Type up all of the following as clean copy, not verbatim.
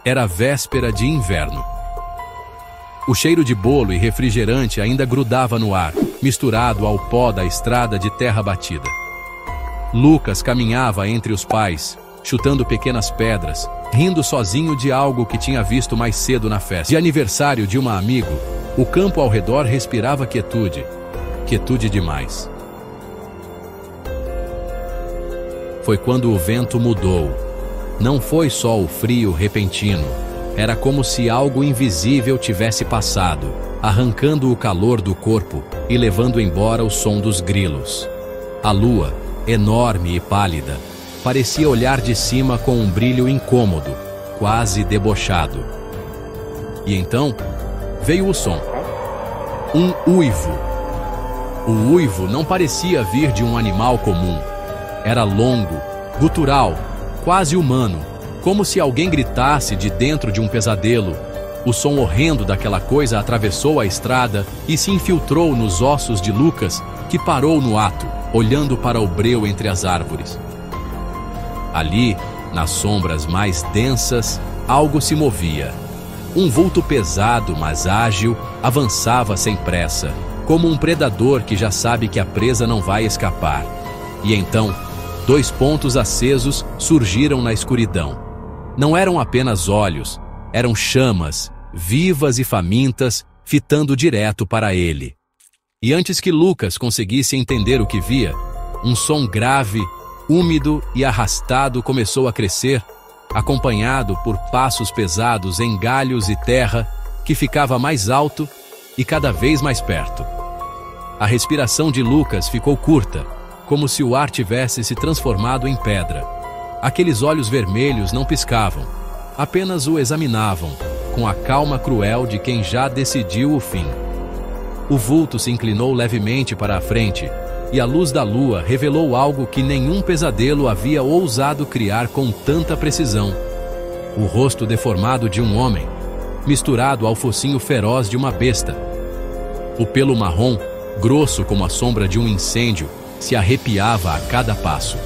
Era véspera de inverno. O cheiro de bolo e refrigerante ainda grudava no ar, misturado ao pó da estrada de terra batida. Lucas caminhava entre os pais, chutando pequenas pedras, rindo sozinho de algo que tinha visto mais cedo na festa. De aniversário de uma amigo, o campo ao redor respirava quietude. Quietude demais. Foi quando o vento mudou. Não foi só o frio repentino. Era como se algo invisível tivesse passado, arrancando o calor do corpo e levando embora o som dos grilos. A lua, enorme e pálida, parecia olhar de cima com um brilho incômodo, quase debochado. E então, veio o som. Um uivo. O uivo não parecia vir de um animal comum. Era longo, gutural, quase humano, como se alguém gritasse de dentro de um pesadelo. O som horrendo daquela coisa atravessou a estrada e se infiltrou nos ossos de Lucas, que parou no ato, olhando para o breu entre as árvores. Ali, nas sombras mais densas, algo se movia. Um vulto pesado, mas ágil, avançava sem pressa, como um predador que já sabe que a presa não vai escapar. E então, 2 pontos acesos surgiram na escuridão. Não eram apenas olhos, eram chamas, vivas e famintas, fitando direto para ele. E antes que Lucas conseguisse entender o que via, um som grave, úmido e arrastado começou a crescer, acompanhado por passos pesados em galhos e terra, que ficava mais alto e cada vez mais perto. A respiração de Lucas ficou curta, como se o ar tivesse se transformado em pedra. Aqueles olhos vermelhos não piscavam, apenas o examinavam, com a calma cruel de quem já decidiu o fim. O vulto se inclinou levemente para a frente, e a luz da lua revelou algo que nenhum pesadelo havia ousado criar com tanta precisão. O rosto deformado de um homem, misturado ao focinho feroz de uma besta. O pelo marrom, grosso como a sombra de um incêndio, se arrepiava a cada passo.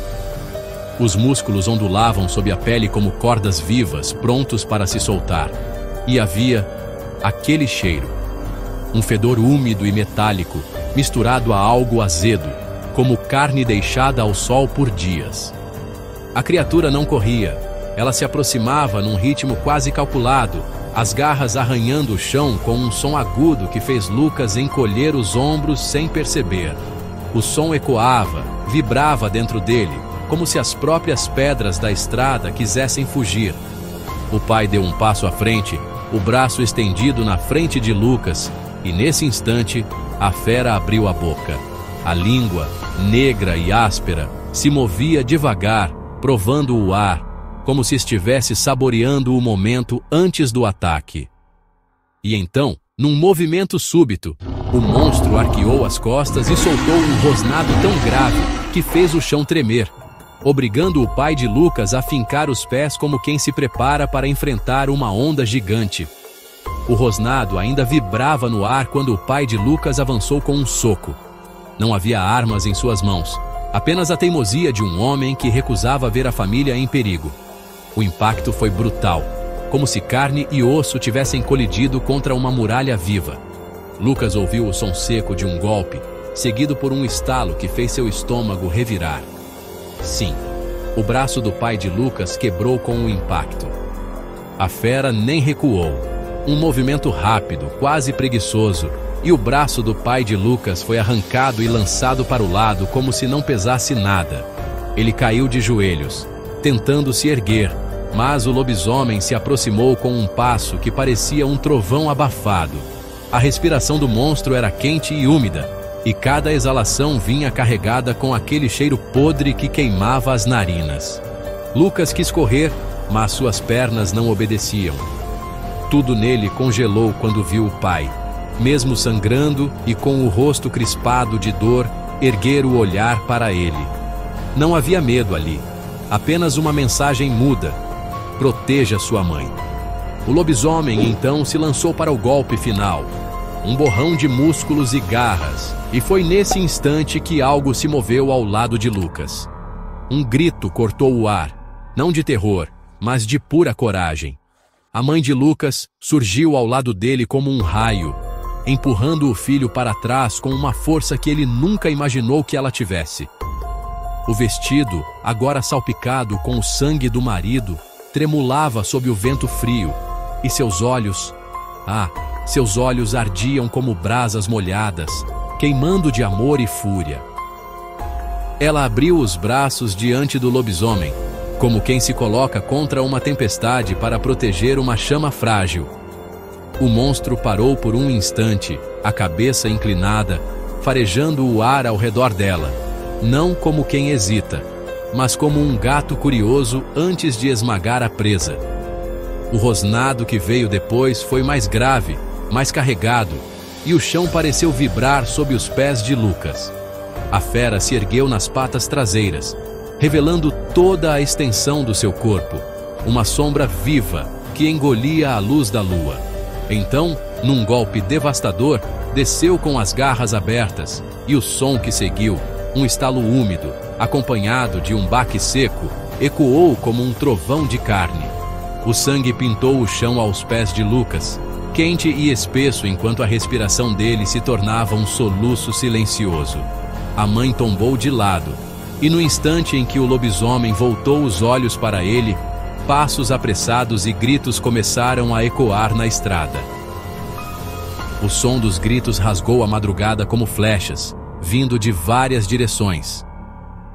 Os músculos ondulavam sob a pele como cordas vivas, prontos para se soltar. E havia aquele cheiro. Um fedor úmido e metálico, misturado a algo azedo, como carne deixada ao sol por dias. A criatura não corria. Ela se aproximava num ritmo quase calculado, as garras arranhando o chão com um som agudo que fez Lucas encolher os ombros sem perceber. O som ecoava, vibrava dentro dele, como se as próprias pedras da estrada quisessem fugir. O pai deu um passo à frente, o braço estendido na frente de Lucas, e nesse instante, a fera abriu a boca. A língua, negra e áspera, se movia devagar, provando o ar, como se estivesse saboreando o momento antes do ataque. E então, num movimento súbito, o monstro arqueou as costas e soltou um rosnado tão grave que fez o chão tremer, obrigando o pai de Lucas a fincar os pés como quem se prepara para enfrentar uma onda gigante. O rosnado ainda vibrava no ar quando o pai de Lucas avançou com um soco. Não havia armas em suas mãos, apenas a teimosia de um homem que recusava ver a família em perigo. O impacto foi brutal, como se carne e osso tivessem colidido contra uma muralha viva. Lucas ouviu o som seco de um golpe, seguido por um estalo que fez seu estômago revirar. Sim, o braço do pai de Lucas quebrou com o impacto. A fera nem recuou. Um movimento rápido, quase preguiçoso, e o braço do pai de Lucas foi arrancado e lançado para o lado como se não pesasse nada. Ele caiu de joelhos, tentando se erguer, mas o lobisomem se aproximou com um passo que parecia um trovão abafado. A respiração do monstro era quente e úmida, e cada exalação vinha carregada com aquele cheiro podre que queimava as narinas. Lucas quis correr, mas suas pernas não obedeciam. Tudo nele congelou quando viu o pai, mesmo sangrando e com o rosto crispado de dor, erguer o olhar para ele. Não havia medo ali, apenas uma mensagem muda: proteja sua mãe. O lobisomem então se lançou para o golpe final, um borrão de músculos e garras, e foi nesse instante que algo se moveu ao lado de Lucas. Um grito cortou o ar, não de terror, mas de pura coragem. A mãe de Lucas surgiu ao lado dele como um raio, empurrando o filho para trás com uma força que ele nunca imaginou que ela tivesse. O vestido, agora salpicado com o sangue do marido, tremulava sob o vento frio, e seus olhos ardiam como brasas molhadas, queimando de amor e fúria. Ela abriu os braços diante do lobisomem, como quem se coloca contra uma tempestade para proteger uma chama frágil. O monstro parou por um instante, a cabeça inclinada, farejando o ar ao redor dela, não como quem hesita, mas como um gato curioso antes de esmagar a presa. O rosnado que veio depois foi mais grave, mais carregado, e o chão pareceu vibrar sob os pés de Lucas. A fera se ergueu nas patas traseiras, revelando toda a extensão do seu corpo, uma sombra viva que engolia a luz da lua. Então, num golpe devastador, desceu com as garras abertas, e o som que seguiu, um estalo úmido, acompanhado de um baque seco, ecoou como um trovão de carne. O sangue pintou o chão aos pés de Lucas, quente e espesso enquanto a respiração dele se tornava um soluço silencioso. A mãe tombou de lado, e no instante em que o lobisomem voltou os olhos para ele, passos apressados e gritos começaram a ecoar na estrada. O som dos gritos rasgou a madrugada como flechas, vindo de várias direções.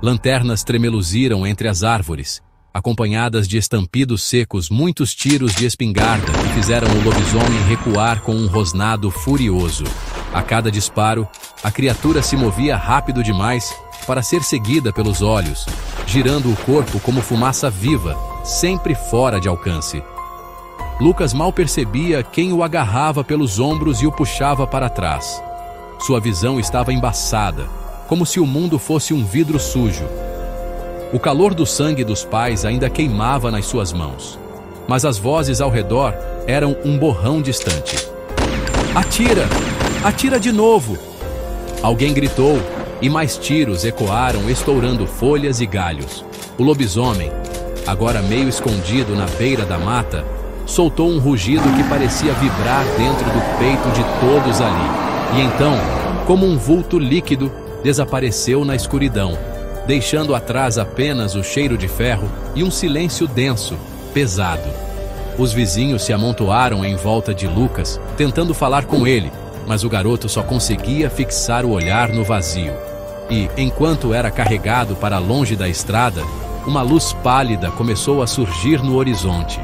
Lanternas tremeluziram entre as árvores, acompanhadas de estampidos secos, muitos tiros de espingarda que fizeram o lobisomem recuar com um rosnado furioso. A cada disparo, a criatura se movia rápido demais para ser seguida pelos olhos, girando o corpo como fumaça viva, sempre fora de alcance. Lucas mal percebia quem o agarrava pelos ombros e o puxava para trás. Sua visão estava embaçada, como se o mundo fosse um vidro sujo. O calor do sangue dos pais ainda queimava nas suas mãos, mas as vozes ao redor eram um borrão distante. "Atira! Atira de novo!" Alguém gritou, e mais tiros ecoaram, estourando folhas e galhos. O lobisomem, agora meio escondido na beira da mata, soltou um rugido que parecia vibrar dentro do peito de todos ali. E então, como um vulto líquido, desapareceu na escuridão, deixando atrás apenas o cheiro de ferro e um silêncio denso, pesado. Os vizinhos se amontoaram em volta de Lucas, tentando falar com ele, mas o garoto só conseguia fixar o olhar no vazio. E, enquanto era carregado para longe da estrada, uma luz pálida começou a surgir no horizonte.